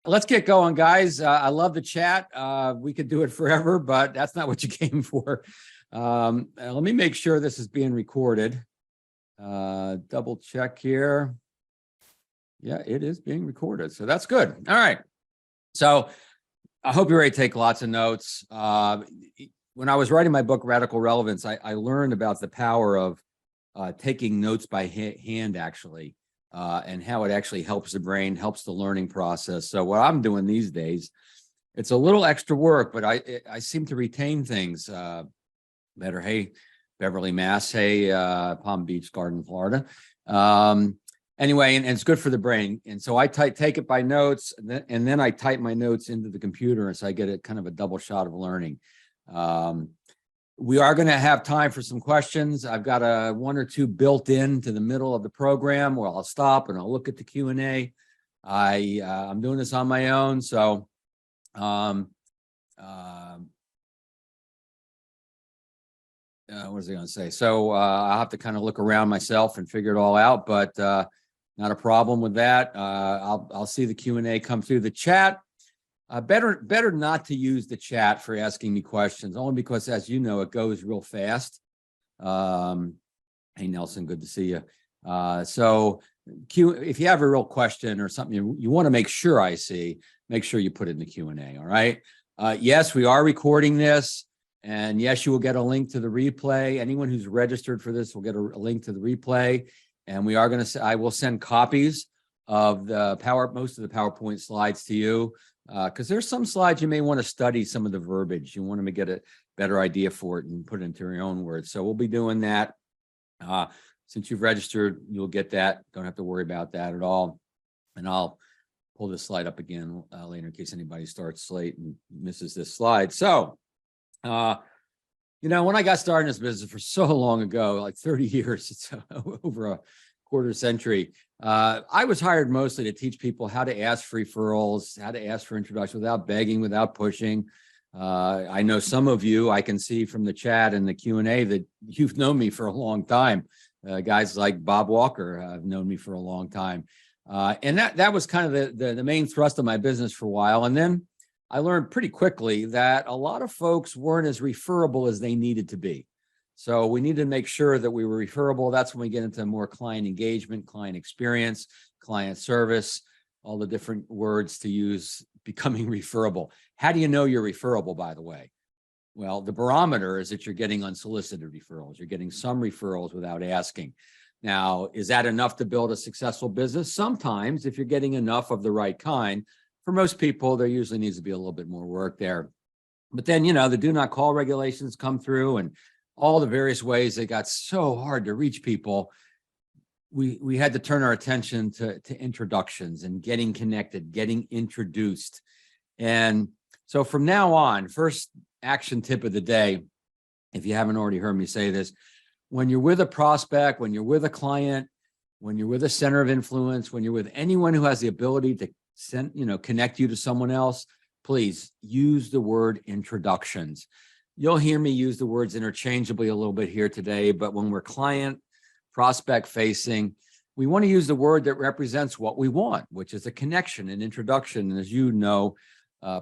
let's get going, guys. I love the chat. We could do it forever, but that's not what you came for. Let me make sure this is being recorded. Double check here. Yeah, it is being recorded, so that's good. All right. So I hope you're ready to take lots of notes. When I was writing my book, Radical Relevance, I learned about the power of taking notes by hand, actually, and how it actually helps the brain, helps the learning process. So what I'm doing these days, it's a little extra work, but I seem to retain things better. Hey, Beverly, Mass. Hey, Palm Beach, Garden, Florida. Anyway, and it's good for the brain. And so I take it by notes, and then I type my notes into the computer, and so I get a kind of a double shot of learning. We are going to have time for some questions. I've got one or two built into the middle of the program where I'll stop and I'll look at the Q&A. I'm doing this on my own, so what was I going to say? So I'll have to kind of look around myself and figure it all out, but not a problem with that. I'll see the Q&A come through the chat. Better not to use the chat for asking me questions, only because, as you know, it goes real fast. Hey, Nelson, good to see you. So if you have a real question or something you want to make sure I see, make sure you put it in the Q&A, all right? Yes, we are recording this. And yes, you will get a link to the replay. Anyone who's registered for this will get a link to the replay. And we are going to, I will send copies of most of the PowerPoint slides to you, because there's some slides you may want to study some of the verbiage. You want to get a better idea for it and put it into your own words. So we'll be doing that. Since you've registered, you'll get that. Don't have to worry about that at all. And I'll pull this slide up again later in case anybody starts late and misses this slide. So, you know, when I got started in this business for so long ago, like 30 years, it's over a quarter century, I was hired mostly to teach people how to ask for referrals, how to ask for introductions without begging, without pushing. I know some of you, I can see from the chat and the Q&A that you've known me for a long time. Guys like Bob Walker have known me for a long time. And that was kind of the main thrust of my business for a while. And then I learned pretty quickly that a lot of folks weren't as referable as they needed to be. So we needed to make sure that we were referable. That's when we get into more client engagement, client experience, client service, all the different words to use, becoming referable. How do you know you're referable, by the way? Well, the barometer is that you're getting unsolicited referrals. You're getting some referrals without asking. Now, is that enough to build a successful business? Sometimes, if you're getting enough of the right kind. For most people, there usually needs to be a little bit more work there. But then, you know, the do not call regulations come through and all the various ways they got so hard to reach people. We had to turn our attention to introductions and getting connected, getting introduced. And so from now on, first action tip of the day, if you haven't already heard me say this, when you're with a prospect, when you're with a client, when you're with a center of influence, when you're with anyone who has the ability to connect you to someone else, please use the word introductions. You'll hear me use the words interchangeably a little bit here today, but when we're client, prospect facing, we want to use the word that represents what we want, which is a connection, an introduction. And as you know,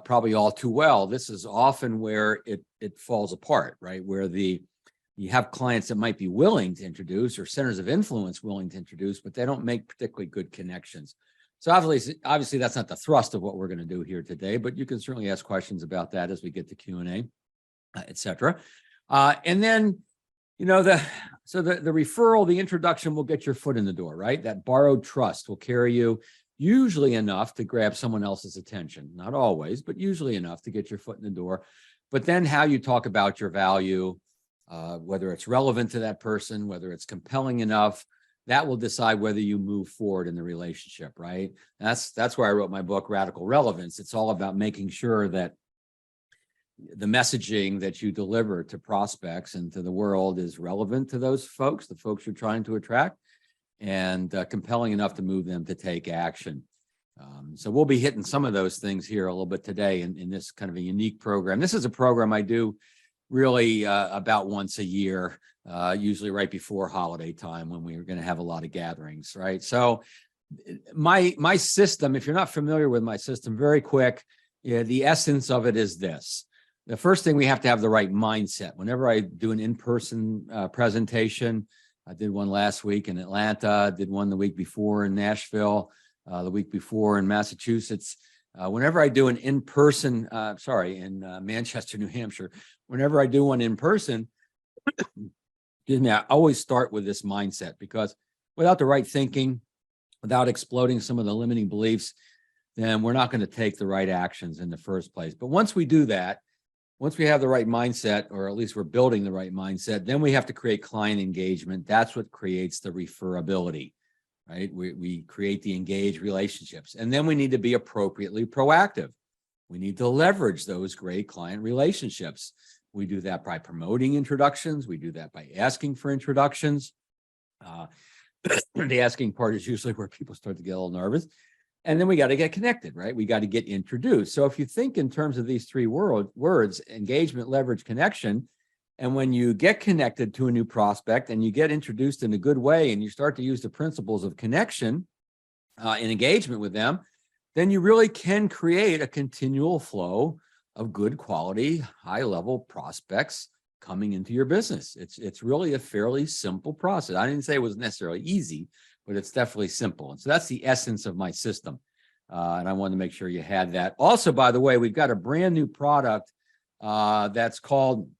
probably all too well, this is often where it falls apart, right? Where you have clients that might be willing to introduce or centers of influence willing to introduce, but they don't make particularly good connections. So obviously that's not the thrust of what we're going to do here today, but you can certainly ask questions about that as we get to Q&A, et cetera. And then, you know, the referral, the introduction will get your foot in the door, right? That borrowed trust will carry you usually enough to grab someone else's attention. Not always, but usually enough to get your foot in the door. But then how you talk about your value, whether it's relevant to that person, whether it's compelling enough, that will decide whether you move forward in the relationship, right? That's why I wrote my book, Radical Relevance. It's all about making sure that the messaging that you deliver to prospects and to the world is relevant to those folks, the folks you're trying to attract, and compelling enough to move them to take action. So we'll be hitting some of those things here a little bit today in this kind of a unique program. This is a program I do really about once a year, usually right before holiday time when we're going to have a lot of gatherings, right? So my system, if you're not familiar with my system, very quick, the essence of it is this. The first thing, we have to have the right mindset. Whenever I do an in-person presentation, I did one last week in Atlanta, did one the week before in Nashville, the week before in Massachusetts. Whenever I do an in-person, in Manchester, New Hampshire, whenever I do one in person, excuse me, I always start with this mindset, because without the right thinking, without exploding some of the limiting beliefs, then we're not going to take the right actions in the first place. But once we do that, once we have the right mindset, or at least we're building the right mindset, then we have to create client engagement. That's what creates the referability, right? We create the engaged relationships, and then we need to be appropriately proactive. We need to leverage those great client relationships. We do that by promoting introductions. We do that by asking for introductions. The asking part is usually where people start to get a little nervous. And then we got to get connected, right? We got to get introduced. So if you think in terms of these three words, engagement, leverage, connection, and when you get connected to a new prospect and you get introduced in a good way, and you start to use the principles of connection and engagement with them, then you really can create a continual flow of good quality, high level prospects coming into your business. It's really a fairly simple process. I didn't say it was necessarily easy, but it's definitely simple. And so that's the essence of my system. And I wanted to make sure you had that. Also, by the way, we've got a brand new product that's called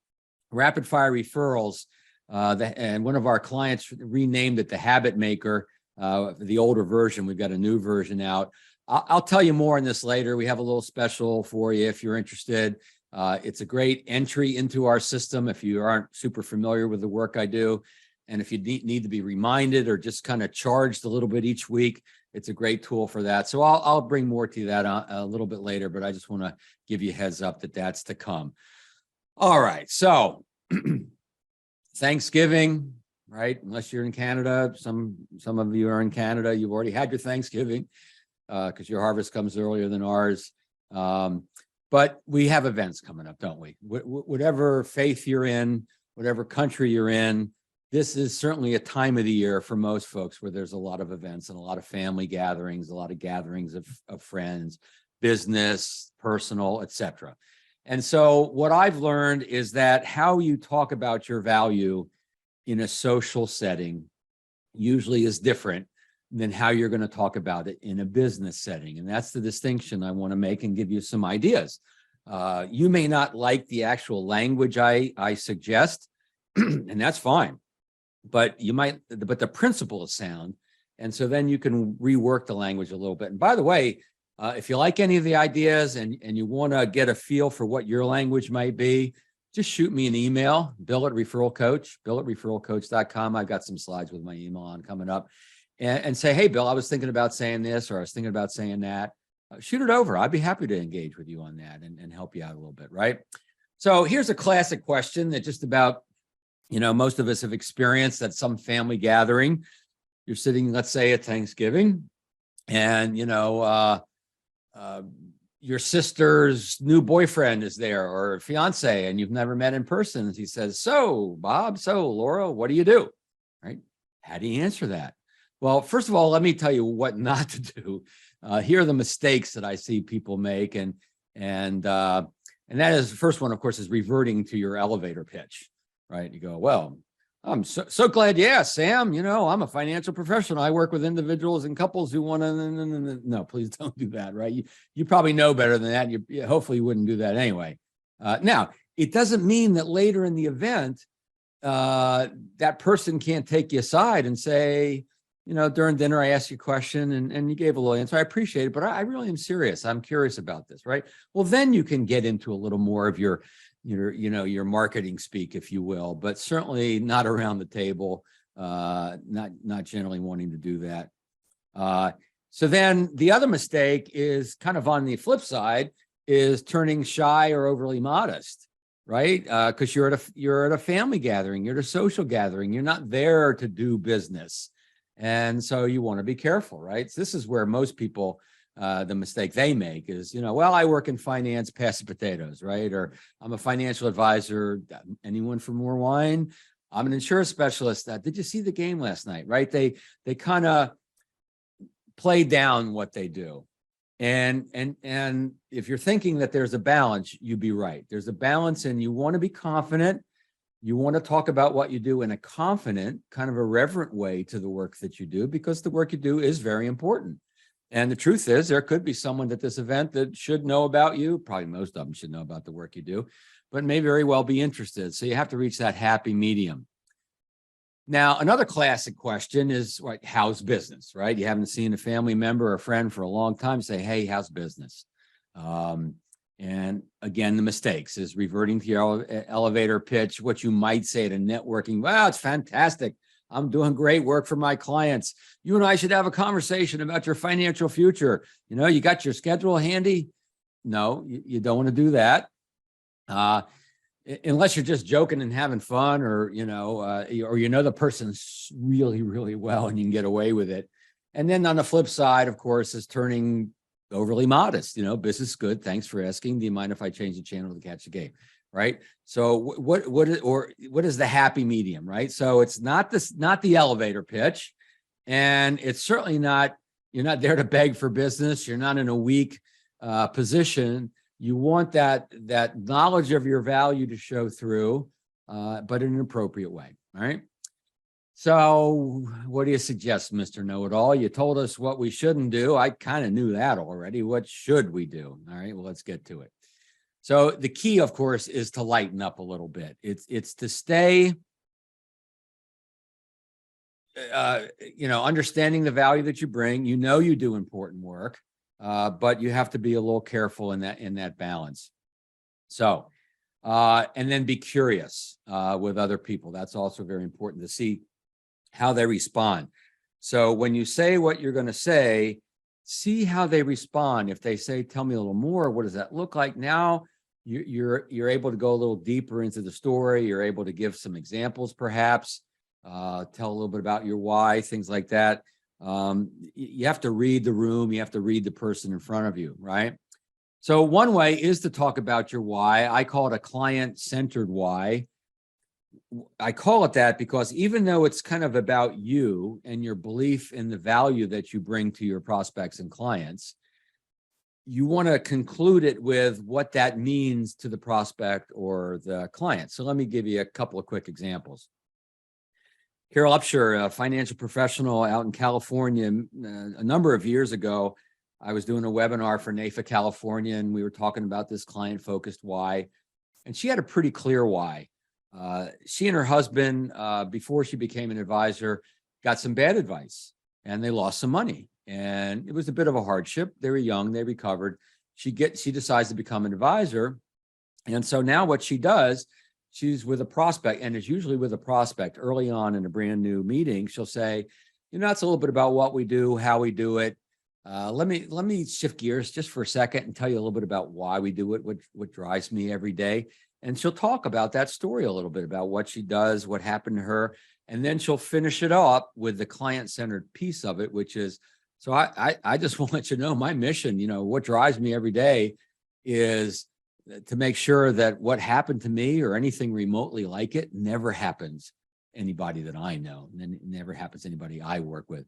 Rapid Fire Referrals. And one of our clients renamed it the Habit Maker, the older version. We've got a new version out. I'll tell you more on this later. We have a little special for you if you're interested. It's a great entry into our system if you aren't super familiar with the work I do. And if you need to be reminded or just kind of charged a little bit each week, it's a great tool for that. So I'll bring more to that a little bit later, but I just want to give you a heads up that that's to come. All right. So Thanksgiving, right? Unless you're in Canada, some of you are in Canada. You've already had your Thanksgiving because your harvest comes earlier than ours. But we have events coming up, don't we? Whatever faith you're in, whatever country you're in, this is certainly a time of the year for most folks where there's a lot of events and a lot of family gatherings, a lot of gatherings of friends, business, personal, etc. And so what I've learned is that how you talk about your value in a social setting usually is different than how you're going to talk about it in a business setting. And that's the distinction I want to make and give you some ideas. You may not like the actual language I suggest, and that's fine. But the principle is sound. And so then you can rework the language a little bit. And by the way, if you like any of the ideas and you want to get a feel for what your language might be, just shoot me an email, bill@referralcoach.com. I've got some slides with my email on coming up, and say, hey, Bill, I was thinking about saying this, or I was thinking about saying that. Shoot it over. I'd be happy to engage with you on that and help you out a little bit, right? So here's a classic question that just about, most of us have experienced at some family gathering. You're sitting, let's say, at Thanksgiving, and, your sister's new boyfriend is there, or fiance, and you've never met in person. He says, so Bob, so Laura, what do you do? Right? How do you answer that? Well, first of all, let me tell you what not to do. Here are the mistakes that I see people make. And that is, the first one, of course, is reverting to your elevator pitch, right? You go, well, I'm so glad you asked, Sam. I'm a financial professional. I work with individuals and couples who want to. No, please don't do that, right? You probably know better than that. Hopefully you wouldn't do that anyway. Now, it doesn't mean that later in the event, that person can't take you aside and say, during dinner, I asked you a question and you gave a little answer. I appreciate it, but I really am serious. I'm curious about this, right? Well, then you can get into a little more of your marketing speak, if you will, but certainly not around the table, not generally wanting to do that. So then the other mistake is kind of on the flip side, is turning shy or overly modest, right? Because you're at a family gathering, you're at a social gathering, you're not there to do business. And so you want to be careful, right? So this is where most people, the mistake they make is, well, I work in finance, pass the potatoes, right? Or I'm a financial advisor. Anyone for more wine? I'm an insurance specialist. Did you see the game last night, right? They kind of play down what they do. And if you're thinking that there's a balance, you'd be right. There's a balance, and you want to be confident. You want to talk about what you do in a confident, kind of a reverent way to the work that you do, because the work you do is very important. And the truth is, there could be someone at this event that should know about you. Probably most of them should know about the work you do, but may very well be interested. So you have to reach that happy medium. Now, another classic question is, like, how's business, right? You haven't seen a family member or friend for a long time. Say, hey, how's business? And again, the mistakes is reverting to your elevator pitch, what you might say to networking. Wow, it's fantastic. I'm doing great work for my clients. You and I should have a conversation about your financial future. You know, you got your schedule handy? No, you don't want to do that. Unless you're just joking and having fun, or, the person really, really well and you can get away with it. And then on the flip side, of course, is turning overly modest. Business is good. Thanks for asking. Do you mind if I change the channel to catch the game? Right. So what is the happy medium? Right. So it's not the elevator pitch, and it's certainly not, you're not there to beg for business. You're not in a weak position. You want that knowledge of your value to show through, but in an appropriate way. All right. So what do you suggest, Mr. Know-It-All? You told us what we shouldn't do. I kind of knew that already. What should we do? All right, well, let's get to it. So the key, of course, is to lighten up a little bit. It's to stay, understanding the value that you bring. You do important work, but you have to be a little careful in that balance. So, and then be curious with other people. That's also very important to see how they respond. So when you say what you're going to say, see how they respond. If they say, tell me a little more, what does that look like? Now you're able to go a little deeper into the story. You're able to give some examples, perhaps, tell a little bit about your why, things like that. You have to read the room. You have to read the person in front of you, right? So one way is to talk about your why. I call it a client-centered why. I call it that because even though it's kind of about you and your belief in the value that you bring to your prospects and clients, you want to conclude it with what that means to the prospect or the client. So let me give you a couple of quick examples. Carol Upshur, a financial professional out in California, a number of years ago, I was doing a webinar for NAFA California, and we were talking about this client-focused why, and she had a pretty clear why. She and her husband, before she became an advisor, got some bad advice, and they lost some money, and it was a bit of a hardship. They were young, they recovered. She decides to become an advisor, and so now what she does, she's with a prospect, and it's usually with a prospect early on in a brand new meeting. She'll say, it's a little bit about what we do, how we do it. Let me shift gears just for a second and tell you a little bit about why we do it, what drives me every day. And she'll talk about that story a little bit, about what she does, what happened to her. And then she'll finish it up with the client-centered piece of it, which is, so I just want to let you know my mission, what drives me every day is to make sure that what happened to me or anything remotely like it never happens to anybody that I know, and then it never happens to anybody I work with.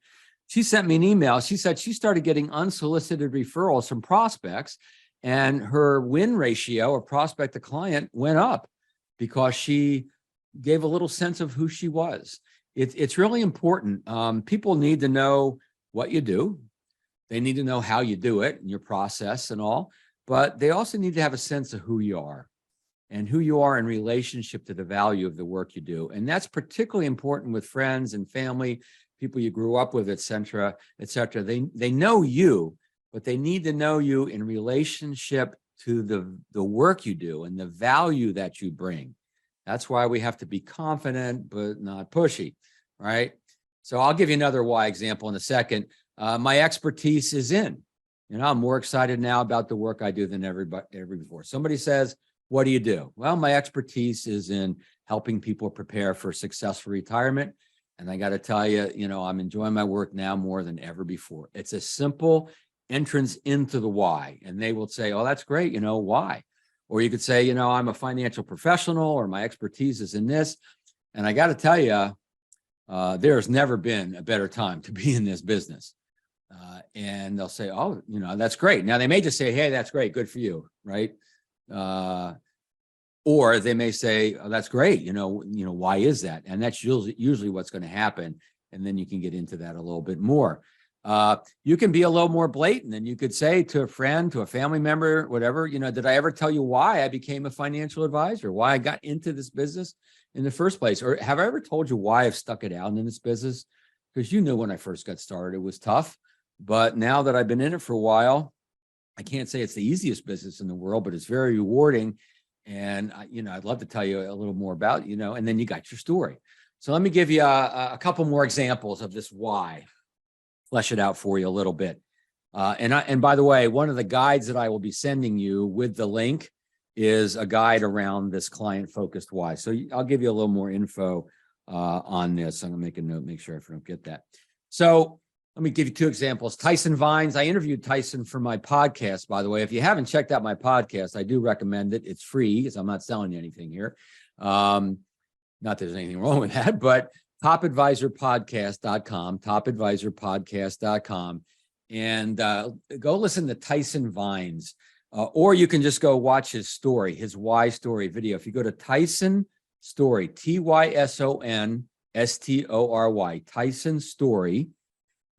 She sent me an email. She said she started getting unsolicited referrals from prospects, and her win ratio of prospect to client went up because she gave a little sense of who she was. It's really important. People need to know what you do. They need to know how you do it and your process and all, but they also need to have a sense of who you are and who you are in relationship to the value of the work you do. And that's particularly important with friends and family, people you grew up with, et cetera, et cetera. They know you, but they need to know you in relationship to the work you do and the value that you bring. That's why we have to be confident, but not pushy, right? So I'll give you another why example in a second. My expertise is in, I'm more excited now about the work I do than ever before. Somebody says, what do you do? Well, my expertise is in helping people prepare for successful retirement. And I got to tell you, I'm enjoying my work now more than ever before. It's a simple entrance into the why. And they will say, oh, that's great. Why? Or you could say, I'm a financial professional, or my expertise is in this. And I got to tell you, there's never been a better time to be in this business. And they'll say, oh, that's great. Now they may just say, hey, that's great. Good for you. Right. Or they may say, oh, that's great. Why is that? And that's usually what's going to happen. And then you can get into that a little bit more. You can be a little more blatant, and you could say to a friend, to a family member, whatever, did I ever tell you why I became a financial advisor, why I got into this business in the first place? Or have I ever told you why I've stuck it out in this business? Because when I first got started, it was tough. But now that I've been in it for a while, I can't say it's the easiest business in the world, but it's very rewarding. And, I'd love to tell you a little more about, and then you got your story. So let me give you a couple more examples of this why, flesh it out for you a little bit. And by the way, one of the guides that I will be sending you with the link is a guide around this client-focused why. So I'll give you a little more info on this. I'm going to make a note, make sure I don't get that. So let me give you two examples. Tyson Vines. I interviewed Tyson for my podcast, by the way. If you haven't checked out my podcast, I do recommend it. It's free because I'm not selling you anything here. Not that there's anything wrong with that, but topadvisorpodcast.com, topadvisorpodcast.com, and go listen to Tyson Vines. Or you can just go watch his story, his why story video. If you go to Tyson Story, TYSONSTORY, Tyson Story,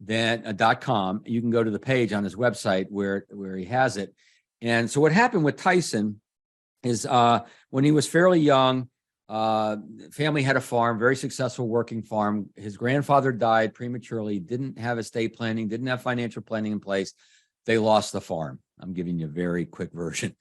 then .com, you can go to the page on his website where he has it. And so what happened with Tyson is when he was fairly young, family had a farm, very successful working farm. His grandfather died prematurely, didn't have estate planning, didn't have financial planning in place. They lost the farm. I'm giving you a very quick version.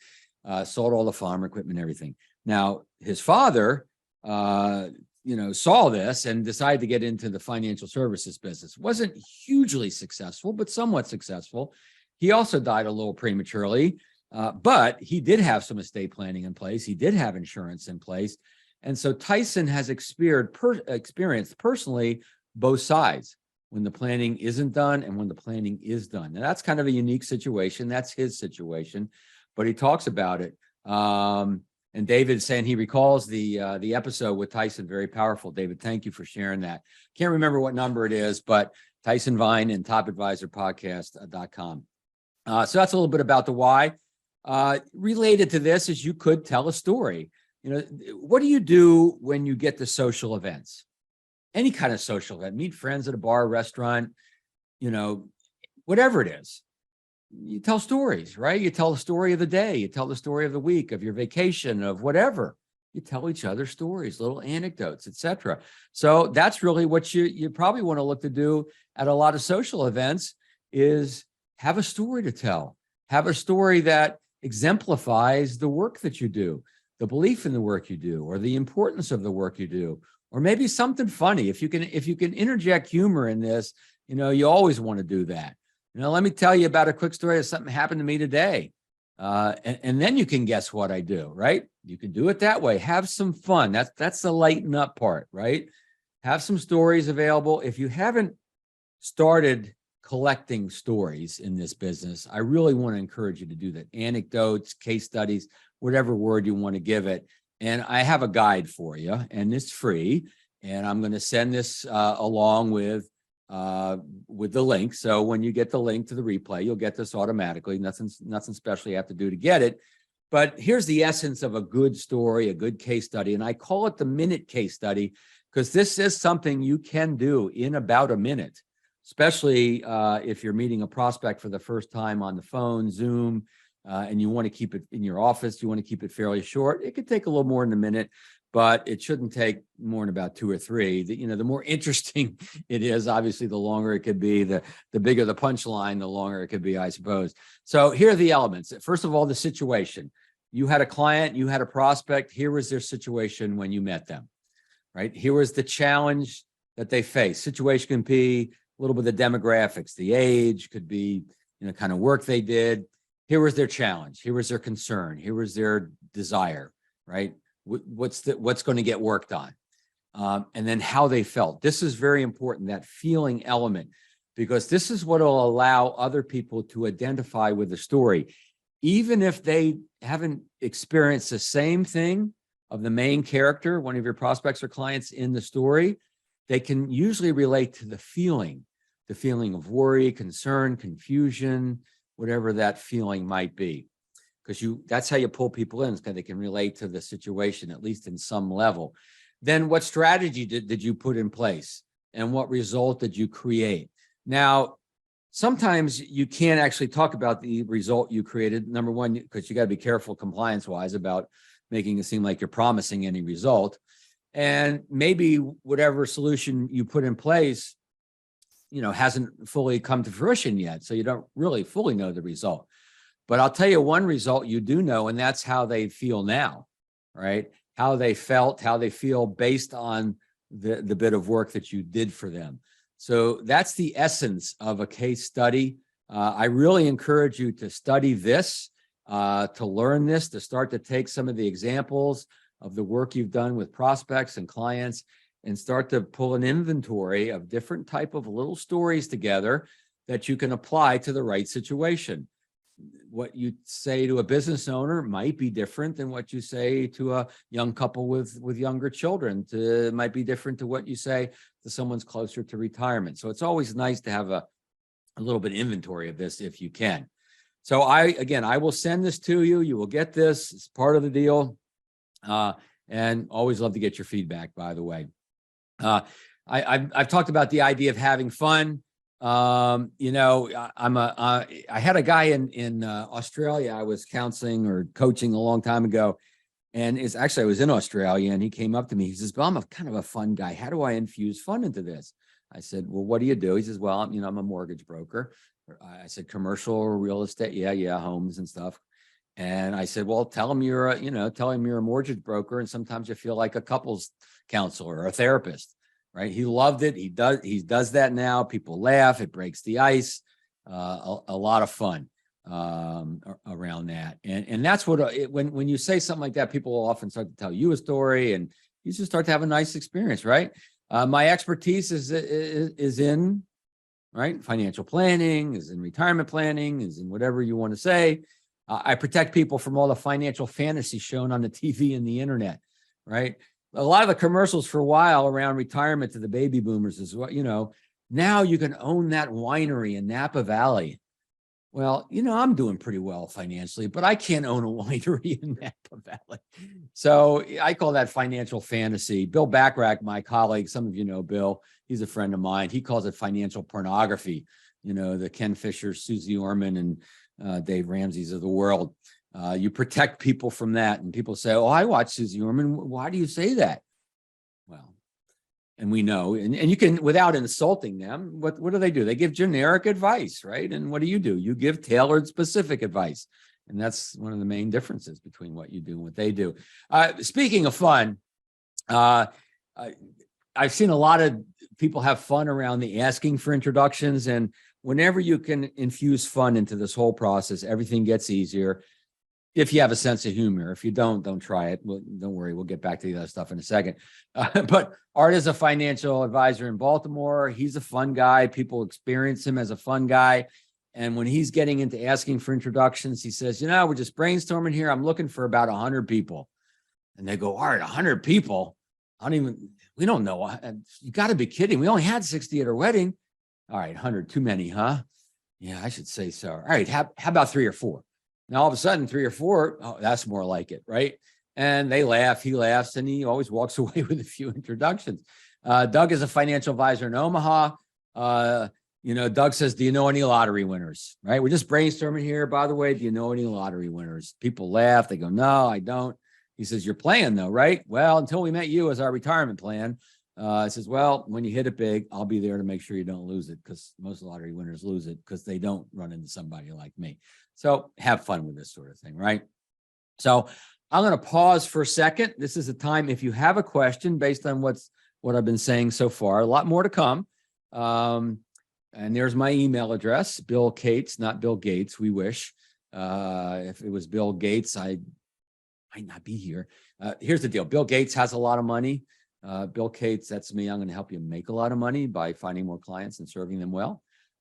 Sold all the farm equipment, everything. Now, his father, saw this and decided to get into the financial services business. Wasn't hugely successful, but somewhat successful. He also died a little prematurely, but he did have some estate planning in place. He did have insurance in place. And so Tyson has experienced personally both sides, when the planning isn't done and when the planning is done. Now, that's kind of a unique situation. That's his situation, but he talks about it. And David saying he recalls the episode with Tyson, very powerful. David, thank you for sharing that. Can't remember what number it is, but Tyson Vine and topadvisorpodcast.com. So that's a little bit about the why. Related to this is you could tell a story. What do you do when you get to social events? Any kind of social event, meet friends at a bar, restaurant, whatever it is. You tell stories, right? You tell the story of the day. You tell the story of the week, of your vacation, of whatever. You tell each other stories, little anecdotes, etc. So that's really what you probably want to look to do at a lot of social events, is have a story to tell. Have a story that exemplifies the work that you do, the belief in the work you do, or the importance of the work you do, or maybe something funny. If you can interject humor in this, you always want to do that. Let me tell you about a quick story of something happened to me today. And then you can guess what I do, right? You can do it that way. Have some fun. That's the lighten up part, right? Have some stories available. If you haven't started collecting stories in this business, I really want to encourage you to do that. Anecdotes, case studies, whatever word you want to give it. And I have a guide for you, and it's free. And I'm going to send this along with the link. So when you get the link to the replay, you'll get this automatically. Nothing special you have to do to get it. But here's the essence of a good story, a good case study. And I call it the minute case study because this is something you can do in about a minute, especially if you're meeting a prospect for the first time on the phone, Zoom, and you want to keep it in your office. You want to keep it fairly short. It could take a little more than a minute, but it shouldn't take more than about 2 or 3. The more interesting it is, obviously, the longer it could be, the bigger the punchline, the longer it could be, I suppose. So here are the elements. First of all, the situation. You had a client, you had a prospect. Here was their situation when you met them, right? Here was the challenge that they face. Situation can be a little bit of the demographics, the age, could be, kind of work they did. Here was their challenge. Here was their concern. Here was their desire, right? What's going to get worked on, and then how they felt. This is very important, that feeling element, because this is what will allow other people to identify with the story, even if they haven't experienced the same thing of the main character, one of your prospects or clients in the story. They can usually relate to the feeling. the feeling of worry, concern, confusion, whatever that feeling might be. Because that's how you pull people in, because they can relate to the situation, at least in some level. Then what strategy did you put in place? And what result did you create? Now, sometimes you can't actually talk about the result you created. Number one, because you got to be careful compliance-wise about making it seem like you're promising any result. And maybe whatever solution you put in place, hasn't fully come to fruition yet. So you don't really fully know the result. But I'll tell you one result you do know, and that's how they feel now, right? How they felt, how they feel based on the bit of work that you did for them. So that's the essence of a case study. I really encourage you to study this, to learn this, to start to take some of the examples of the work you've done with prospects and clients and start to pull an inventory of different type of little stories together that you can apply to the right situation. What you say to a business owner might be different than what you say to a young couple with younger children. It might be different to what you say to someone's closer to retirement. So it's always nice to have a little bit of inventory of this if you can. So I will send this to you. You will get this. It's part of the deal. And always love to get your feedback, by the way. I've talked about the idea of having fun. I had a guy in Australia I was counseling or coaching a long time ago, and I was in Australia, and he came up to me. He says, "Well, I'm a kind of a fun guy. How do I infuse fun into this?" I said, "Well, what do you do?" He says, "Well, I'm a mortgage broker." I said, "Commercial real estate?" Yeah, homes and stuff. And I said, "Well, tell him you're a mortgage broker, and sometimes you feel like a couples counselor or a therapist." Right? He loved it. He does that now. People laugh. It breaks the ice. A lot of fun around that. And that's what when you say something like that, people will often start to tell you a story, and you just start to have a nice experience, right? My expertise is in financial planning, is in retirement planning, is in whatever you want to say. I protect people from all the financial fantasy shown on the TV and the internet, right? A lot of the commercials for a while around retirement to the baby boomers is what, now you can own that winery in Napa Valley. Well, I'm doing pretty well financially, but I can't own a winery in Napa Valley. So I call that financial fantasy. Bill Backrack, my colleague, some of you know Bill, he's a friend of mine. He calls it financial pornography. The Ken Fisher, Susie Orman, and Dave Ramsey's of the world. You protect people from that. And people say, "Oh, I watch Susie Orman. Why do you say that?" Well, and we know, and you can, without insulting them, what do? They give generic advice, right? And what do? You give tailored, specific advice. And that's one of the main differences between what you do and what they do. Speaking of fun, I've seen a lot of people have fun around the asking for introductions. And whenever you can infuse fun into this whole process, everything gets easier. If you have a sense of humor. If you don't try it. Well, don't worry. We'll get back to the other stuff in a second. But Art is a financial advisor in Baltimore. He's a fun guy. People experience him as a fun guy. And when he's getting into asking for introductions, he says, we're just brainstorming here. I'm looking for about 100 people. And they go, "Art, 100 people? We don't know. You got to be kidding. We only had 60 at our wedding." "All right, 100, too many, huh?" "Yeah, I should say so." "All right, how about 3 or 4? Now, all of a sudden, 3 or 4, oh, that's more like it, right? And they laugh, he laughs, and he always walks away with a few introductions. Doug is a financial advisor in Omaha. Doug says, "Do you know any lottery winners?" Right? We're just brainstorming here. By the way, do you know any lottery winners? People laugh. They go, "No, I don't." He says, "You're playing though, right?" "Well, until we met you as our retirement plan." He says, "Well, when you hit it big, I'll be there to make sure you don't lose it, because most lottery winners lose it because they don't run into somebody like me." So have fun with this sort of thing, right? So I'm going to pause for a second. This is a time, if you have a question based on what I've been saying so far, a lot more to come. And there's my email address, Bill Cates, not Bill Gates. We wish. If it was Bill Gates, I might not be here. Here's the deal. Bill Gates has a lot of money. Bill Cates, that's me. I'm going to help you make a lot of money by finding more clients and serving them well.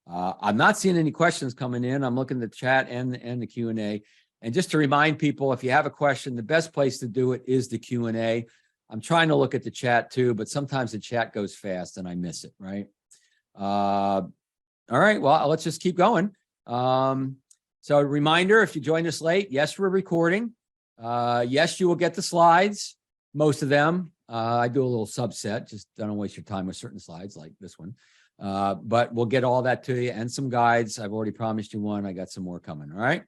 I'm not seeing any questions coming in. I'm looking at the chat and the Q&A. And just to remind people, if you have a question, the best place to do it is the Q&A. I'm trying to look at the chat too, but sometimes the chat goes fast and I miss it, right? All right. Well, let's just keep going. So a reminder, if you joined us late, yes, we're recording. Yes, you will get the slides, most of them. I do a little subset, just don't waste your time with certain slides like this one. But we'll get all that to you and some guides. I've already promised you one. I got some more coming. All right.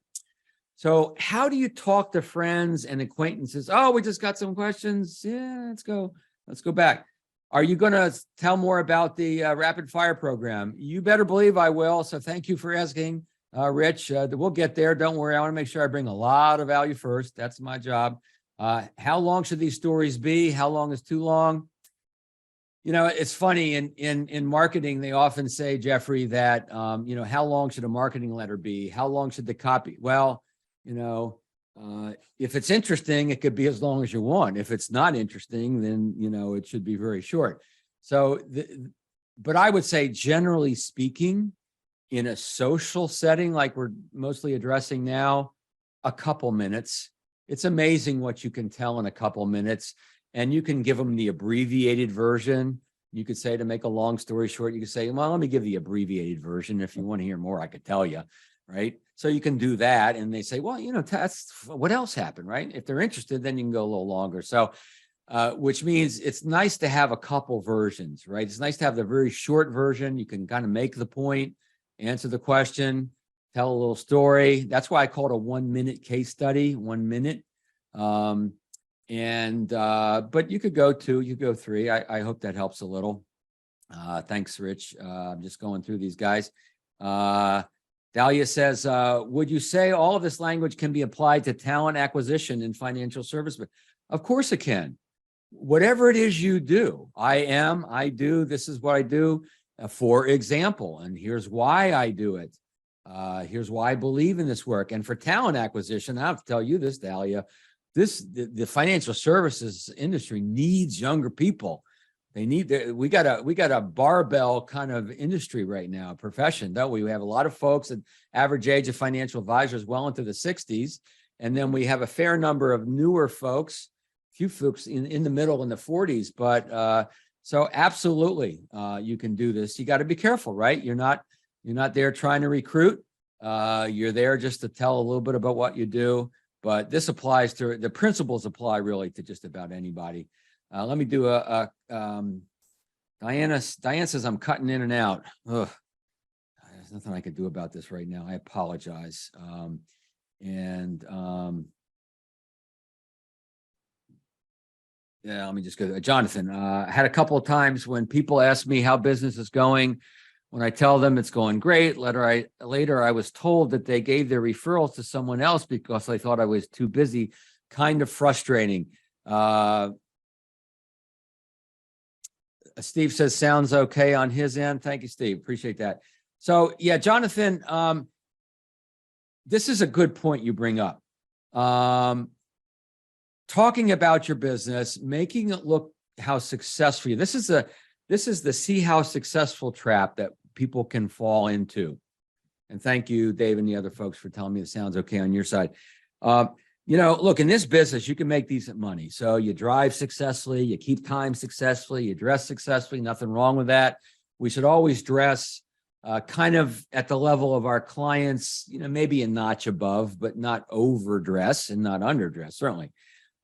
So how do you talk to friends and acquaintances? Oh, we just got some questions. Yeah, let's go. Let's go back. Are you going to tell more about the rapid fire program? You better believe I will. So thank you for asking, Rich. We'll get there. Don't worry. I want to make sure I bring a lot of value first. That's my job. How long should these stories be? How long is too long? You know, it's funny in marketing, they often say, Jeffrey, that, you know, how long should a marketing letter be? How long should the copy? Well, you know, if it's interesting, it could be as long as you want. If it's not interesting, then, you know, it should be very short. So, but I would say, generally speaking, in a social setting, like we're mostly addressing now, a couple minutes. It's amazing what you can tell in a couple minutes, and you can give them the abbreviated version. You could say, to make a long story short, you could say, well, let me give the abbreviated version. If you want to hear more, I could tell you, right? So you can do that. And they say, well, you know, that's what else happened, right? If they're interested, then you can go a little longer. So, which means it's nice to have a couple versions, right? It's nice to have the very short version. You can kind of make the point, answer the question, tell a little story. That's why I call it a 1 minute case study, 1 minute. But you could go 2, you could go 3. I hope that helps a little. Thanks, Rich. I'm just going through these guys. Dahlia says, would you say all of this language can be applied to talent acquisition in financial services? Of course it can. Whatever it is you do, I do, this is what I do, for example, and here's why I do it. Here's why I believe in this work. And for talent acquisition, I have to tell you this, Dahlia, the financial services industry needs younger people. They need, we got a barbell kind of industry right now, profession, don't we? We have a lot of folks at average age of financial advisors well into the 60s. And then we have a fair number of newer folks, few folks in the middle in the 40s. But so absolutely, you can do this. You got to be careful, right? You're not there trying to recruit. You're there just to tell a little bit about what you do. But this applies to, the principles apply really to just about anybody. Let me do Diane says I'm cutting in and out. Ugh. There's nothing I could do about this right now. I apologize. Yeah, let me just go. Jonathan, I had a couple of times when people ask me how business is going. When I tell them it's going great, later I was told that they gave their referrals to someone else because they thought I was too busy. Kind of frustrating. Steve says, sounds okay on his end. Thank you, Steve. Appreciate that. So yeah, Jonathan, this is a good point you bring up. Talking about your business, making it look how successful you. This is the see how successful trap that people can fall into. And thank you, Dave, and the other folks for telling me it sounds okay on your side. You know, look, in this business, you can make decent money. So you drive successfully, you keep time successfully, you dress successfully, nothing wrong with that. We should always dress kind of at the level of our clients, you know, maybe a notch above, but not overdress and not underdress, certainly.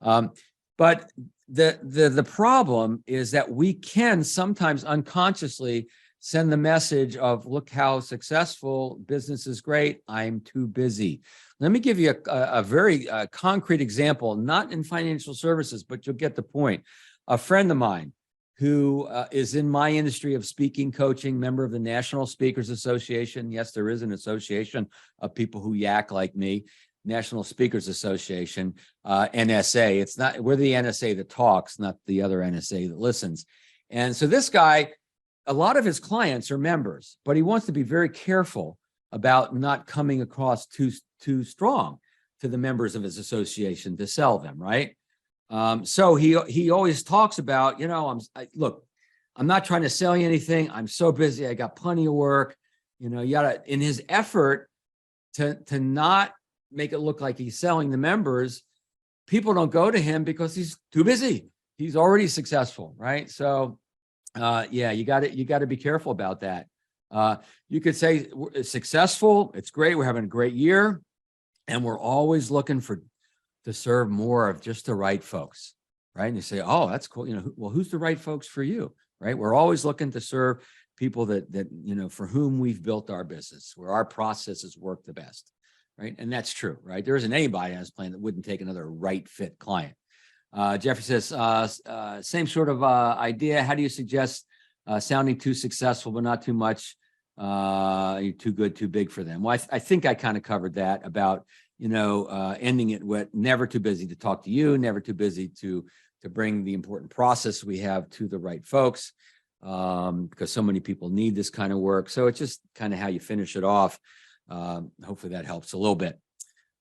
But the problem is that we can sometimes unconsciously send the message of, look how successful, business is great, I'm too busy. Let me give you a very concrete example, not in financial services, but you'll get the point. A friend of mine who is in my industry of speaking, coaching, member of the National Speakers Association. Yes, there is an association of people who yak like me. National Speakers Association, NSA. It's not, we're the NSA that talks, not the other NSA that listens. And so this guy, a lot of his clients are members, but he wants to be very careful about not coming across too strong to the members of his association to sell them, right? So he always talks about, you know, look, I'm not trying to sell you anything. I'm so busy. I got plenty of work. You know, you gotta, in his effort to not make it look like he's selling the members, people don't go to him because he's too busy. He's already successful, right? So yeah, you got to be careful about that. You could say it's successful. It's great. We're having a great year, and we're always looking to serve more of just the right folks, right? And you say, oh, that's cool. Well, who's the right folks for you, right? We're always looking to serve people that for whom we've built our business, where our processes work the best, right? And that's true, right? There isn't anybody on this planet that wouldn't take another right fit client. Jeffrey says, same sort of idea. How do you suggest sounding too successful, but not too much? You're too good, too big for them. Well, I think I kind of covered that about, ending it with never too busy to talk to you, never too busy to bring the important process we have to the right folks, because so many people need this kind of work. So it's just kind of how you finish it off. Hopefully that helps a little bit.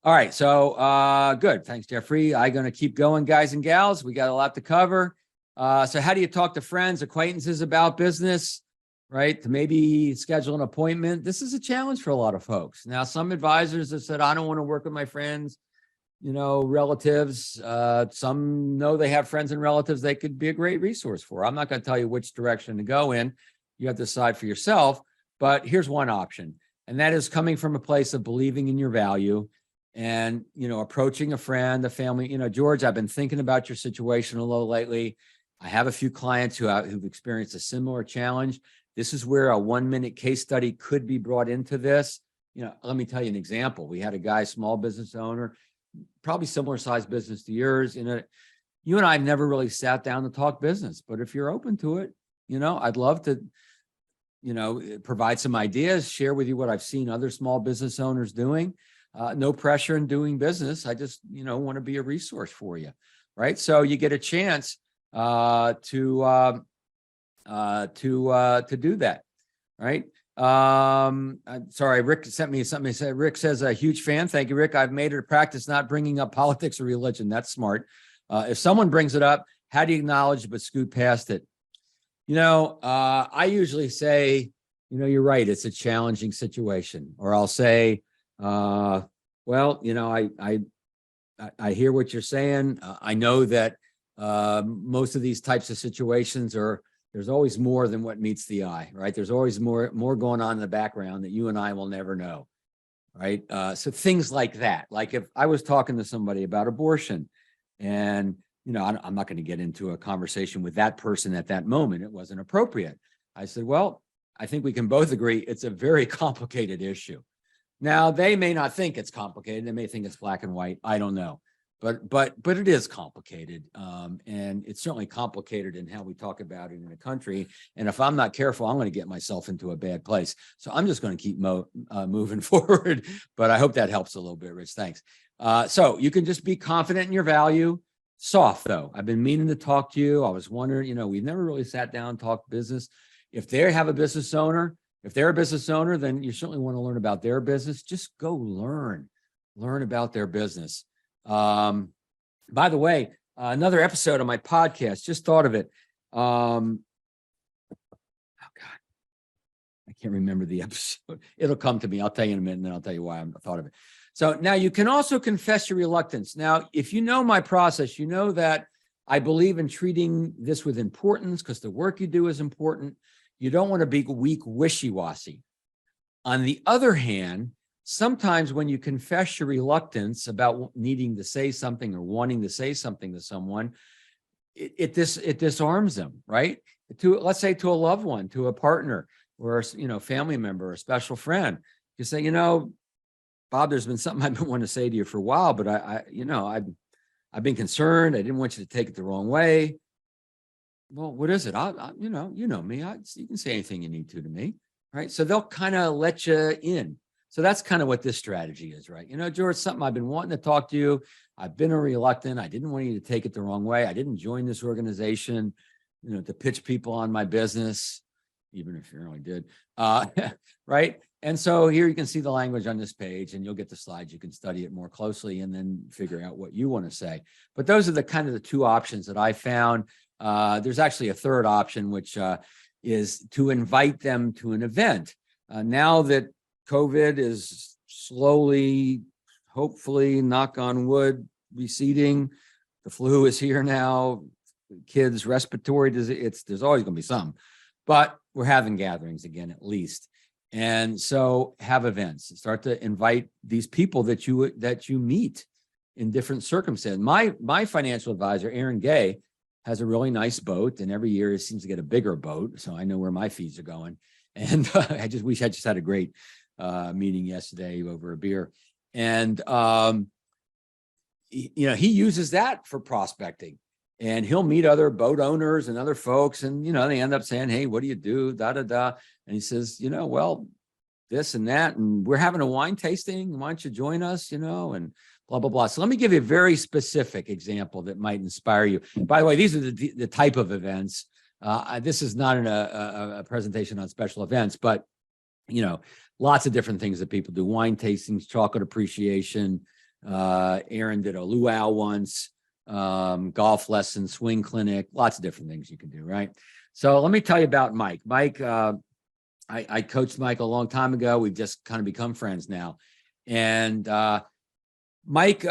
All right. So good. Thanks, Jeffrey. I'm going to keep going, guys and gals. We got a lot to cover. So how do you talk to friends, acquaintances about business, right? To maybe schedule an appointment. This is a challenge for a lot of folks. Now, some advisors have said, I don't want to work with my friends, relatives. Some know they have friends and relatives they could be a great resource for. I'm not going to tell you which direction to go in. You have to decide for yourself. But here's one option, and that is coming from a place of believing in your value and, approaching a friend, a family. George, I've been thinking about your situation a little lately. I have a few clients who've experienced a similar challenge. This is where a 1-minute case study could be brought into this. Let me tell you an example. We had a guy, small business owner, probably similar size business to yours. You and I have never really sat down to talk business, but if you're open to it, I'd love to, provide some ideas, share with you what I've seen other small business owners doing. No pressure in doing business. I just, want to be a resource for you. Right. So you get a chance to do that. Right. I'm sorry, Rick sent me something. He said, Rick says, a huge fan. Thank you, Rick. I've made it a practice not bringing up politics or religion. That's smart. If someone brings it up, how do you acknowledge but scoot past it? I usually say, you're right. It's a challenging situation. Or I'll say, well, I hear what you're saying. I know that most of these types of situations there's always more than what meets the eye, right? There's always more going on in the background that you and I will never know, right? So things like that. Like if I was talking to somebody about abortion and, I'm not going to get into a conversation with that person at that moment. It wasn't appropriate. I said, well, I think we can both agree it's a very complicated issue. Now, they may not think it's complicated. They may think it's black and white. I don't know. But it is complicated. And it's certainly complicated in how we talk about it in the country. And if I'm not careful, I'm going to get myself into a bad place. So I'm just going to keep moving forward. But I hope that helps a little bit, Rich. Thanks. So you can just be confident in your value. Soft, though. I've been meaning to talk to you. I was wondering, we've never really sat down and talked business. If they have a business owner, if they're a business owner, then you certainly want to learn about their business. Just go learn about their business. By the way, another episode of my podcast, just thought of it. Oh God, I can't remember the episode. It'll come to me. I'll tell you in a minute, and then I'll tell you why I thought of it. So now you can also confess your reluctance. Now, if you know my process, you know that I believe in treating this with importance because the work you do is important. You don't want to be weak, wishy-washy. On the other hand, sometimes when you confess your reluctance about needing to say something or wanting to say something to someone, it disarms them, right? Let's say to a loved one, to a partner, or family member, or a special friend. You say, Bob, there's been something I've been wanting to say to you for a while, but I've been concerned. I didn't want you to take it the wrong way. Well, what is it? You know me. You can say anything you need to me, right? So they'll kind of let you in. So that's kind of what this strategy is, right? George, something I've been wanting to talk to you. I've been reluctant. I didn't want you to take it the wrong way. I didn't join this organization, to pitch people on my business, even if you really did, right? And so here you can see the language on this page, and you'll get the slides. You can study it more closely and then figure out what you want to say. But those are the two options that I found. There's actually a third option, which is to invite them to an event. Now that COVID is slowly, hopefully, knock on wood, receding, the flu is here now, kids' respiratory disease, there's always going to be some, but we're having gatherings again, at least. And so have events, start to invite these people that you meet in different circumstances. My financial advisor, Aaron Gay, has a really nice boat, and every year he seems to get a bigger boat. So I know where my fees are going. And I just had a great meeting yesterday over a beer. And he uses that for prospecting, and he'll meet other boat owners and other folks, and they end up saying, "Hey, what do you do?" Da da da. And he says, "Well, this and that, and we're having a wine tasting. Why don't you join us?" And blah blah blah. So let me give you a very specific example that might inspire you. By the way, these are the type of events. This is not a presentation on special events, but lots of different things that people do: wine tastings, chocolate appreciation. Aaron did a luau once, golf lesson, swing clinic, lots of different things you can do, right? So let me tell you about Mike. Mike, I coached Mike a long time ago. We've just kind of become friends now. And Mike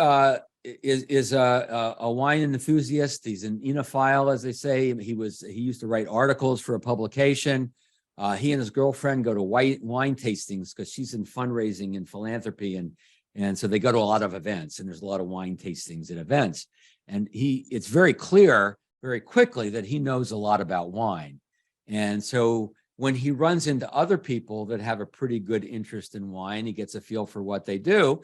is a wine enthusiast. He's an enophile, as they say. He used to write articles for a publication. He and his girlfriend go to wine tastings because she's in fundraising and philanthropy, and so they go to a lot of events, and there's a lot of wine tastings at events. And it's very clear very quickly that he knows a lot about wine. And so when he runs into other people that have a pretty good interest in wine, he gets a feel for what they do.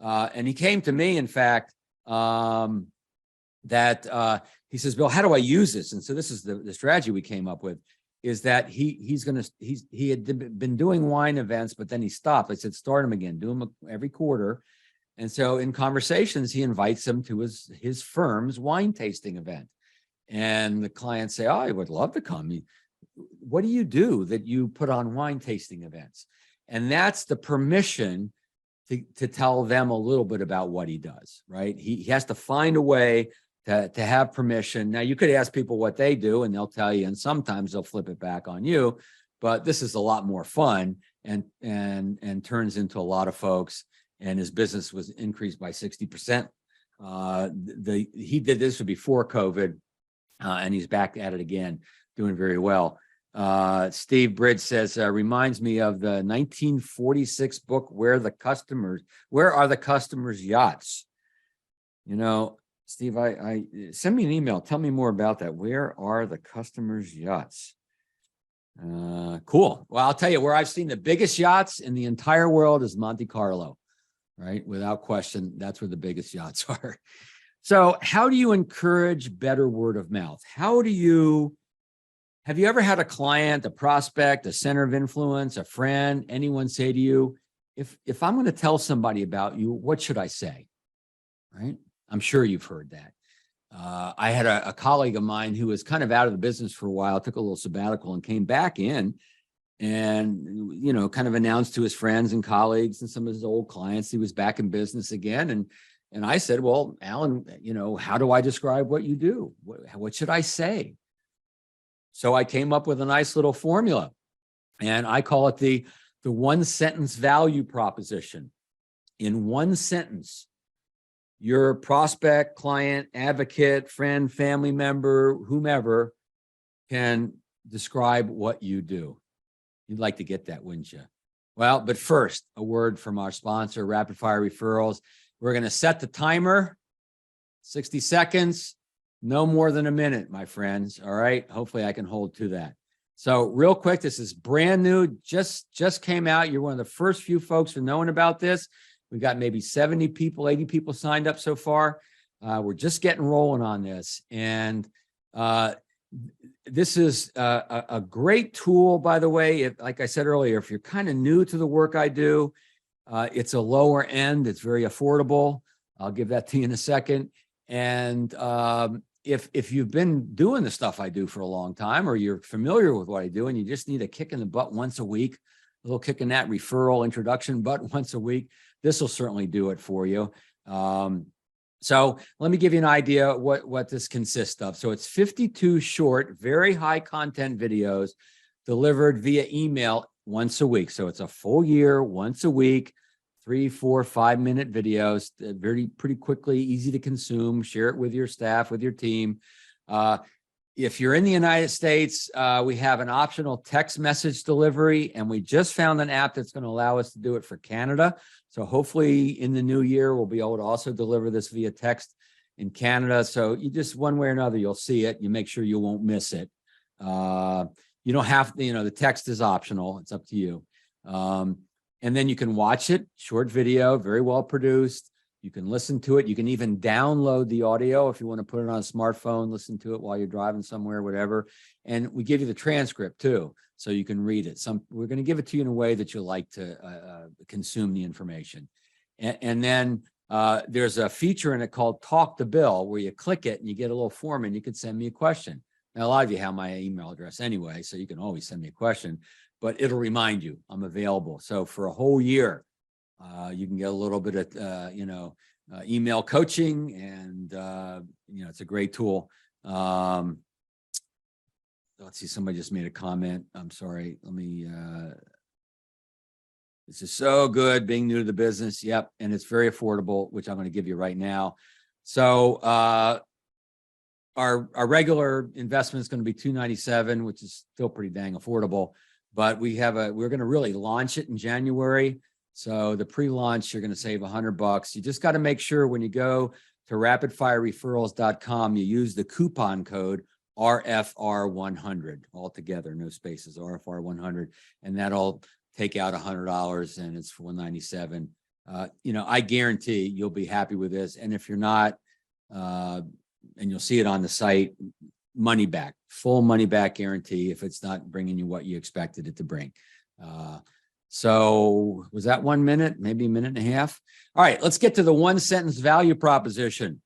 And he came to me, in fact, he says, "Bill, how do I use this?" And so this is the strategy we came up with, is that he had been doing wine events, but then he stopped. I said, "Start him again, do them every quarter." And so in conversations, he invites them to his firm's wine tasting event. And the clients say, "Oh, I would love to come." "What do you do that you put on wine tasting events?" And that's the permission to tell them a little bit about what he does, right? He has to find a way to have permission. Now, you could ask people what they do, and they'll tell you, and sometimes they'll flip it back on you. But this is a lot more fun, and turns into a lot of folks. And his business was increased by 60%. He did this before COVID, and he's back at it again, doing very well. Steve Bridge says, reminds me of the 1946 book, Where Are the Customers' Yachts? Steve, I send me an email. Tell me more about that. Where are the customers' yachts? Cool. Well, I'll tell you, where I've seen the biggest yachts in the entire world is Monte Carlo, right? Without question, that's where the biggest yachts are. So how do you encourage better word of mouth? Have you ever had a client, a prospect, a center of influence, a friend, anyone say to you, if I'm going to tell somebody about you, what should I say? Right? I'm sure you've heard that. I had a colleague of mine who was kind of out of the business for a while, took a little sabbatical and came back in and, kind of announced to his friends and colleagues and some of his old clients he was back in business again. And I said, "Well, Alan, how do I describe what you do? What should I say?" So I came up with a nice little formula, and I call it the one sentence value proposition. In one sentence, your prospect, client, advocate, friend, family member, whomever can describe what you do. You'd like to get that, wouldn't you? Well, but first, a word from our sponsor, Rapid Fire Referrals. We're going to set the timer, 60 seconds, no more than a minute, my friends. All right. Hopefully I can hold to that. So real quick, this is brand new, just came out. You're one of the first few folks who are knowing about this. We've got maybe 70 people, 80 people signed up so far. We're just getting rolling on this. And this is a great tool, by the way. Like I said earlier, if you're kind of new to the work I do, it's a lower end. It's very affordable. I'll give that to you in a second. And if you've been doing the stuff I do for a long time, or you're familiar with what I do, and you just need a kick in the butt once a week, a little kick in that referral introduction butt once a week, this will certainly do it for you. So let me give you an idea what this consists of. So it's 52 short, very high content videos delivered via email once a week. So it's a full year, once a week, 3, 4, 5-minute videos, pretty quickly, easy to consume. Share it with your staff, with your team. If you're in the United States, we have an optional text message delivery, and we just found an app that's going to allow us to do it for Canada. So hopefully in the new year, we'll be able to also deliver this via text in Canada. So you just, one way or another, you'll see it. You make sure you won't miss it. You don't have to, the text is optional. It's up to you. And then you can watch it, short video, very well produced. You can listen to it. You can even download the audio if you want to put it on a smartphone, listen to it while you're driving somewhere, whatever. And we give you the transcript too, so you can read it. We're going to give it to you in a way that you like to consume the information. And then there's a feature in it called Talk to Bill, where you click it and you get a little form and you can send me a question. Now, a lot of you have my email address anyway, so you can always send me a question, but it'll remind you I'm available. So for a whole year, you can get a little bit of, email coaching, and, it's a great tool. Let's see, somebody just made a comment. I'm sorry. Let me, this is so good being new to the business. Yep. And it's very affordable, which I'm going to give you right now. So, our regular investment is going to be $297, which is still pretty dang affordable, but we're going to really launch it in January. So the pre-launch, you're going to save $100. You just got to make sure when you go to rapidfirereferrals.com, you use the coupon code RFR100 all together, no spaces, RFR100, and that'll take out $100, and it's $197. I guarantee you'll be happy with this. And if you're not, and you'll see it on the site, money back, full money back guarantee if it's not bringing you what you expected it to bring. So was that 1 minute, maybe a minute and a half? All right, let's get to the one sentence value proposition.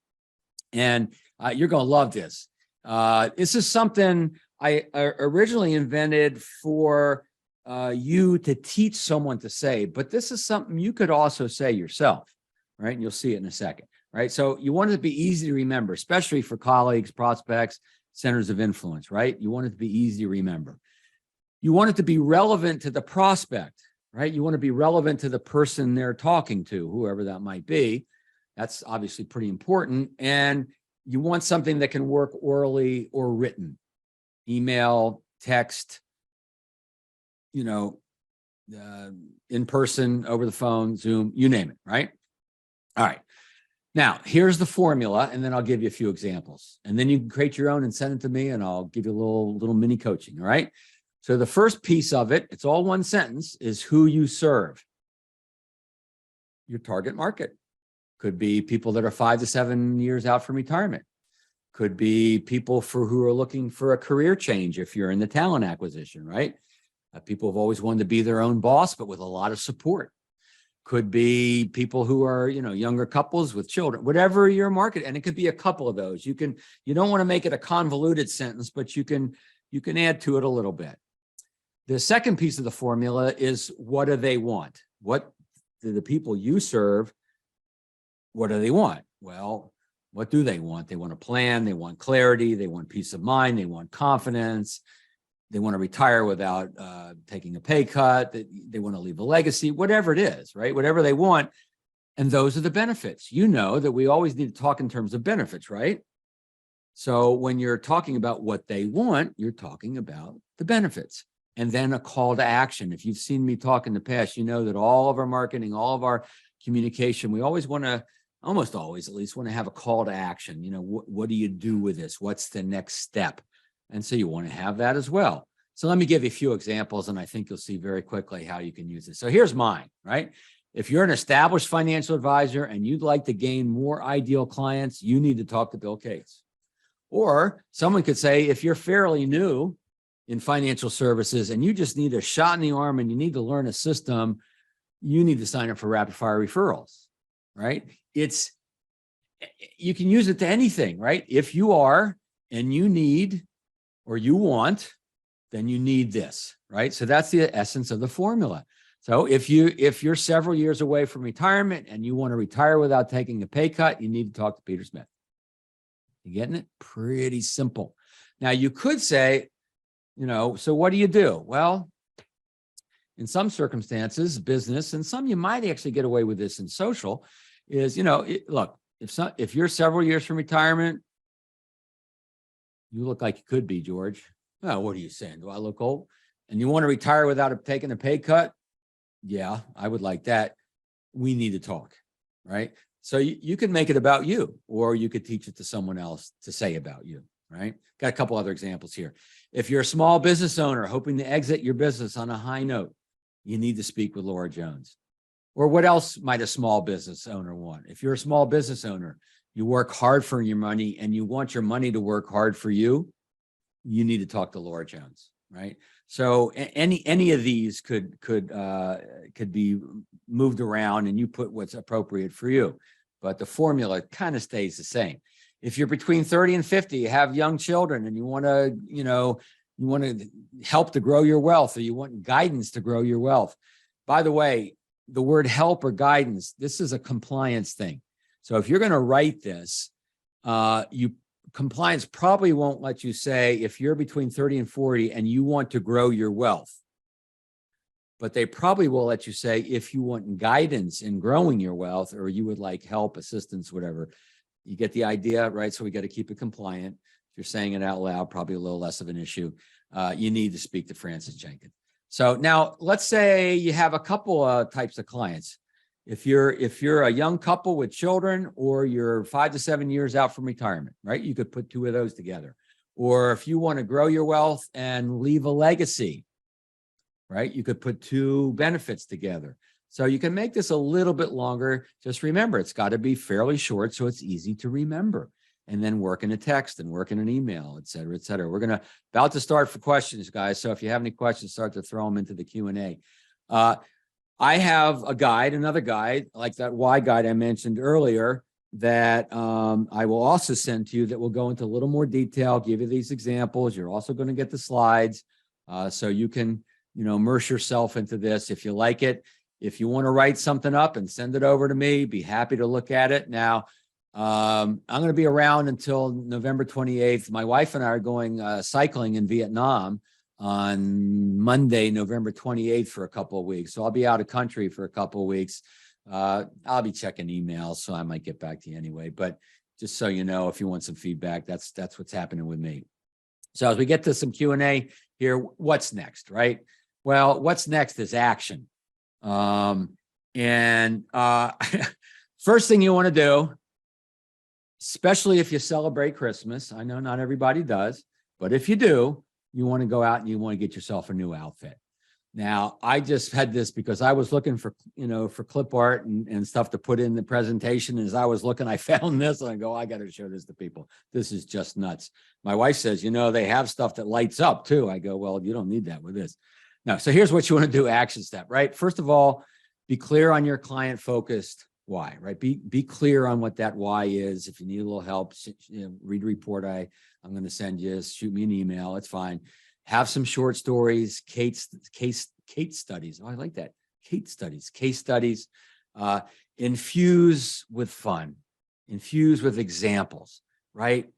And you're going to love this. This is something I originally invented for you to teach someone to say, but this is something you could also say yourself, right? And you'll see it in a second, right? So you want it to be easy to remember, especially for colleagues, prospects, centers of influence, right? You want it to be easy to remember. You want it to be relevant to the prospect, right? You want to be relevant to the person they're talking to, whoever that might be. That's obviously pretty important. And you want something that can work orally or written, email, text, in person, over the phone, Zoom, you name it, right? All right. Now, here's the formula, and then I'll give you a few examples. And then you can create your own and send it to me, and I'll give you a little mini coaching, all right? So the first piece of it, it's all one sentence, is who you serve. Your target market. Could be people that are 5 to 7 years out from retirement. Could be people who are looking for a career change if you're in the talent acquisition, right? People have always wanted to be their own boss, but with a lot of support. Could be people who are, younger couples with children, whatever your market. And it could be a couple of those. You don't want to make it a convoluted sentence, but you can add to it a little bit. The second piece of the formula is, what do they want? What do the people you serve, what do they want? Well, what do they want? They want a plan, they want clarity, they want peace of mind, they want confidence, they want to retire without taking a pay cut, they want to leave a legacy, whatever it is, right? Whatever they want. And those are the benefits. You know that we always need to talk in terms of benefits, right? So when you're talking about what they want, you're talking about the benefits. And then a call to action. If you've seen me talk in the past, you know that all of our marketing, all of our communication, we always want to, almost always at least, want to have a call to action. What do you do with this? What's the next step? And so you want to have that as well. So let me give you a few examples, and I think you'll see very quickly how you can use it. So here's mine, right? If you're an established financial advisor and you'd like to gain more ideal clients, you need to talk to Bill Cates. Or someone could say, if you're fairly new in financial services and you just need a shot in the arm and you need to learn a system, you need to sign up for Rapid Fire Referrals, right? You can use it to anything, right? If you are and you need or you want, then you need this, right? So that's the essence of the formula. So if you're several years away from retirement and you want to retire without taking a pay cut, you need to talk to Peter Smith. You getting it? Pretty simple. Now you could say, so what do you do? Well, in some circumstances, business, and some you might actually get away with this in social, is, look, if you're several years from retirement, You look like you could be, George. Oh, what are you saying? Do I look old? And you want to retire without taking a pay cut? Yeah, I would like that. We need to talk, right? So you can make it about you, or you could teach it to someone else to say about you, right? Got a couple other examples here. If you're a small business owner hoping to exit your business on a high note, you need to speak with Laura Jones. Or what else might a small business owner want? If you're a small business owner, you work hard for your money and you want your money to work hard for you, you need to talk to Laura Jones, right? So any of these could be moved around and you put what's appropriate for you, but the formula kind of stays the same. If you're between 30 and 50, you have young children and you want to help to grow your wealth, or you want guidance to grow your wealth. By the way, the word help or guidance, this is a compliance thing. So if you're going to write this, compliance probably won't let you say if you're between 30 and 40 and you want to grow your wealth. But they probably will let you say if you want guidance in growing your wealth, or you would like help, assistance, whatever. You get the idea, right? So we got to keep it compliant. If you're saying it out loud, probably a little less of an issue. You need to speak to Francis Jenkins. So now let's say you have a couple of types of clients. If you're a young couple with children, or you're 5 to 7 years out from retirement, right? You could put two of those together. Or if you want to grow your wealth and leave a legacy, right? You could put two benefits together. So you can make this a little bit longer. Just remember, it's got to be fairly short so it's easy to remember. And then work in a text and work in an email, et cetera, et cetera. We're about to start for questions, guys. So if you have any questions, start to throw them into the Q&A. I have a guide, another guide, like that why guide I mentioned earlier, that I will also send to you, that will go into a little more detail, give you these examples. You're also going to get the slides, so you can, immerse yourself into this if you like it. If you want to write something up and send it over to me, be happy to look at it. Now, I'm going to be around until November 28th. My wife and I are going cycling in Vietnam on Monday, November 28th for a couple of weeks. So I'll be out of country for a couple of weeks. I'll be checking emails, so I might get back to you anyway. But just so you know, if you want some feedback, that's what's happening with me. So as we get to some Q&A here, what's next, right? Well, what's next is action. First thing you want to do, especially if you celebrate Christmas, I know not everybody does, but if you do, you want to go out and you want to get yourself a new outfit. Now, I just had this because I was looking for, for clip art and stuff to put in the presentation. As I was looking, I found this and I go, I got to show this to people. This is just nuts. My wife says, they have stuff that lights up too. I go, well, you don't need that with this. No. So here's what you want to do. Action step, right? First of all, be clear on your client focused why, right? Be clear on what that why is. If you need a little help, read a report I'm going to send you, shoot me an email. It's fine. Have some short stories, case studies. Oh, I like that. Case studies. Infuse with fun, infuse with examples, right?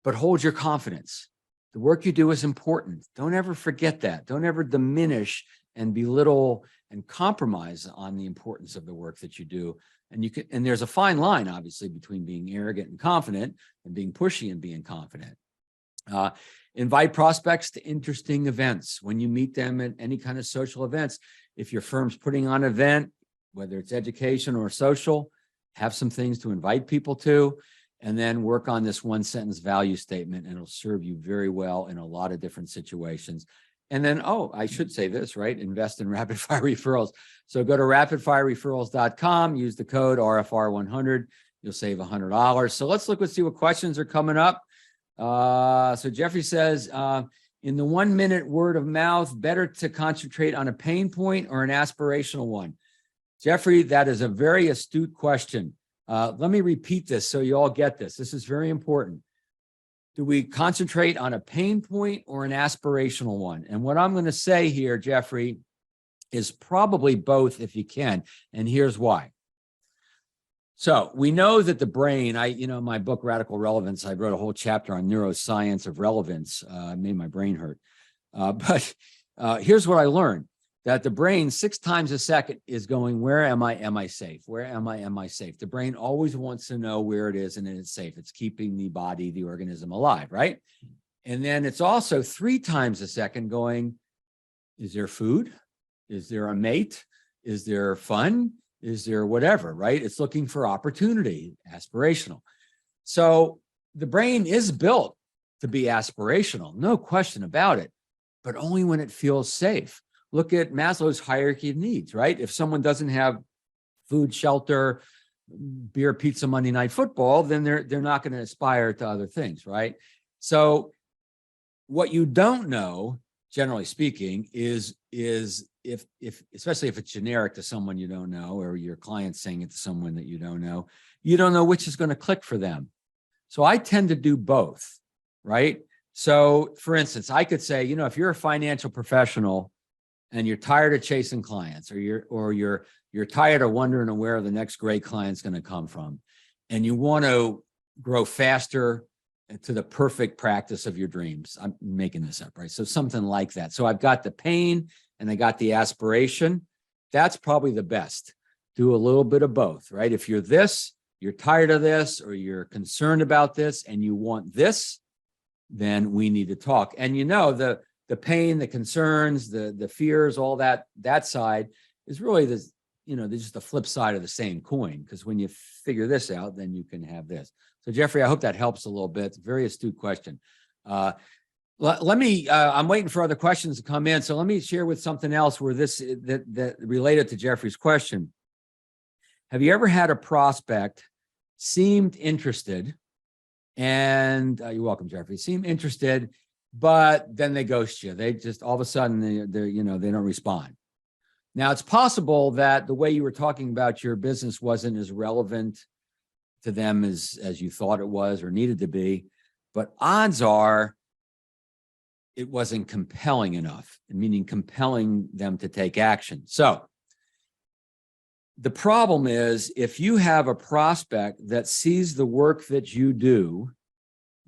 But hold your confidence. The work you do is important. Don't ever forget that. Don't ever diminish and belittle and compromise on the importance of the work that you do. And there's a fine line, obviously, between being arrogant and confident and being pushy and being confident. Invite prospects to interesting events. When you meet them at any kind of social events, if your firm's putting on an event, whether it's education or social, have some things to invite people to, and then work on this one sentence value statement, and it'll serve you very well in a lot of different situations. And then, I should say this, right? Invest in rapid fire referrals. So go to rapidfirereferrals.com, use the code RFR100. You'll save $100. So let's look and see what questions are coming up. So Jeffrey says, in the 1 minute word of mouth, better to concentrate on a pain point or an aspirational one? Jeffrey, that is a very astute question. Let me repeat this so you all get this. This is very important. Do we concentrate on a pain point or an aspirational one? And what I'm going to say here, Jeffrey, is probably both if you can. And here's why. So we know that the brain, my book, Radical Relevance, I wrote a whole chapter on neuroscience of relevance. Made my brain hurt. But here's what I learned. that the brain 6 times a second is going, where am I? Am I safe? Where am I? Am I safe? The brain always wants to know where it is and it's safe. It's keeping the body, the organism alive, right? And then it's also 3 times a second going, is there food? Is there a mate? Is there fun? Is there whatever, right? It's looking for opportunity, aspirational. So the brain is built to be aspirational, no question about it, but only when it feels safe. Look at Maslow's hierarchy of needs, right? If someone doesn't have food, shelter, beer, pizza, Monday Night Football, then they're not going to aspire to other things, right? So what you don't know, generally speaking, is if especially if it's generic to someone you don't know, or your client's saying it to someone that you don't know which is going to click for them. So I tend to do both, right? So for instance, I could say, if you're a financial professional and you're tired of chasing clients, or you're tired of wondering where the next great client's going to come from, and you want to grow faster to the perfect practice of your dreams. I'm making this up, right? So something like that. So I've got the pain and I got the aspiration. That's probably the best. Do a little bit of both, right? If you're you're tired of this, or you're concerned about this and you want this, then we need to talk. And the pain, the concerns, the fears, all that side is really this, just the flip side of the same coin. Because when you figure this out, then you can have this. So Jeffrey, I hope that helps a little bit. It's a very astute question. Let me, I'm waiting for other questions to come in. So let me share with something else where that related to Jeffrey's question. Have you ever had a prospect seemed interested, and you're welcome, Jeffrey, seem interested, but then they ghost you? They just, all of a sudden, they don't respond. Now, it's possible that the way you were talking about your business wasn't as relevant to them as you thought it was or needed to be, but odds are it wasn't compelling enough, meaning compelling them to take action. So the problem is, if you have a prospect that sees the work that you do,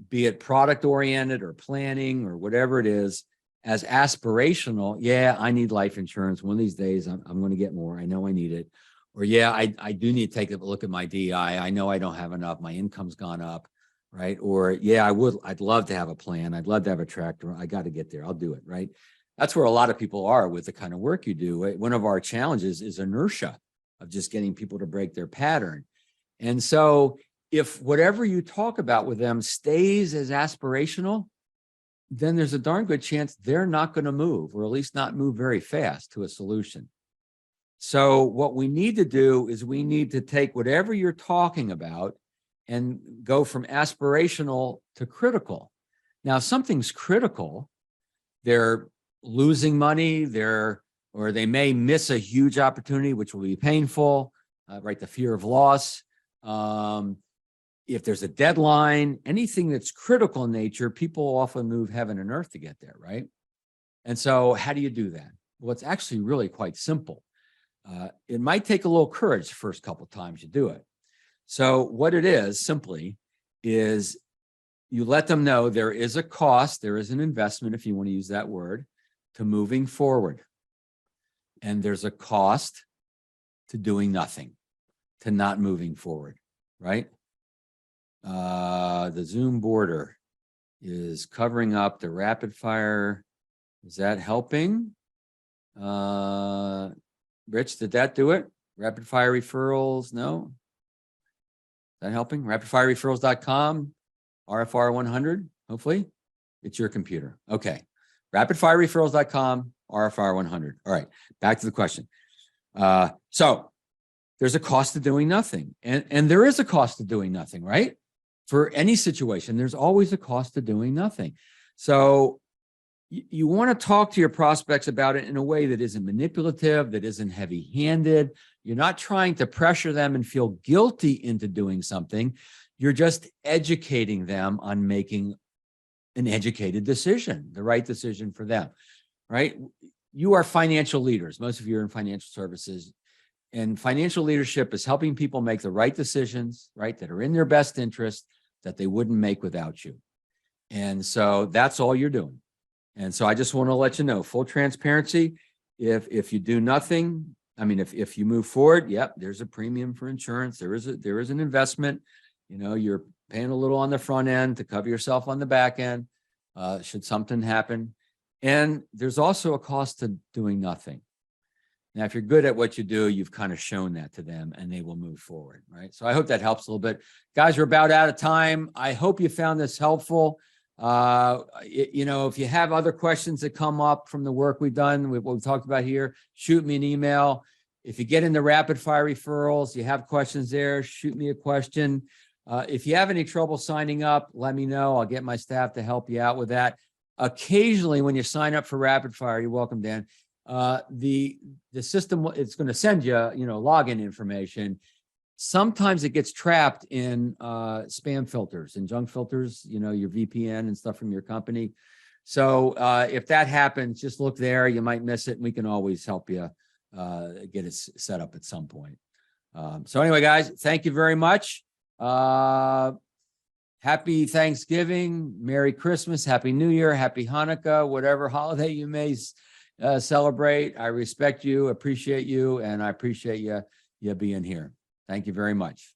be it product oriented or planning or whatever it is, as aspirational, yeah, I need life insurance. One of these days, I'm going to get more. I know I need it. Or yeah, I do need to take a look at my DI. I know I don't have enough. My income's gone up, right? Or yeah, I'd love to have a plan. I'd love to have a tractor. I got to get there. I'll do it, right? That's where a lot of people are with the kind of work you do. One of our challenges is inertia of just getting people to break their pattern. And so if whatever you talk about with them stays as aspirational, then there's a darn good chance they're not going to move, or at least not move very fast to a solution. So what we need to do is we need to take whatever you're talking about and go from aspirational to critical. Now, if something's critical, they're losing money, or they may miss a huge opportunity, which will be painful, right? The fear of loss. If there's a deadline, anything that's critical in nature, people often move heaven and earth to get there, right? And so how do you do that? Well, it's actually really quite simple. It might take a little courage the first couple of times you do it. So what it is simply is you let them know there is a cost, there is an investment, if you want to use that word, to moving forward. And there's a cost to doing nothing, to not moving forward, right? The Zoom border is covering up the rapid fire. Is that helping? Rich, did that do it? Rapid fire referrals? No? Is that helping? Rapidfirereferrals.com, RFR 100, hopefully. It's your computer. Okay. Rapidfirereferrals.com, RFR 100. All right. Back to the question. So there's a cost to doing nothing. And there is a cost to doing nothing, right? For any situation, there's always a cost to doing nothing. So you want to talk to your prospects about it in a way that isn't manipulative, that isn't heavy-handed. You're not trying to pressure them and feel guilty into doing something. You're just educating them on making an educated decision, the right decision for them, right? You are financial leaders. Most of you are in financial services. And financial leadership is helping people make the right decisions, right, that are in their best interest, that they wouldn't make without you. And so that's all you're doing. And so I just want to let you know, full transparency, If you do nothing, I mean, if you move forward, yep, there's a premium for insurance. There is an investment. You know, you're paying a little on the front end to cover yourself on the back end, should something happen. And there's also a cost to doing nothing. Now, if you're good at what you do, you've kind of shown that to them and they will move forward, right? So I hope that helps a little bit. Guys, we're about out of time. I hope you found this helpful. You know, if you have other questions that come up from the work we've done, what we talked about here, shoot me an email. If you get into rapid fire referrals, you have questions there, shoot me a question. If you have any trouble signing up, let me know. I'll get my staff to help you out with that. Occasionally, when you sign up for rapid fire, you're welcome, Dan. The system, it's going to send you, you know, login information. Sometimes it gets trapped in spam filters and junk filters, you know, your VPN and stuff from your company. So if that happens, just look there. You might miss it, and we can always help you get it set up at some point. So anyway, guys, thank you very much. Happy Thanksgiving, Merry Christmas, Happy New Year, Happy Hanukkah, whatever holiday you may celebrate. I respect you, appreciate you, and I appreciate you being here. Thank you very much.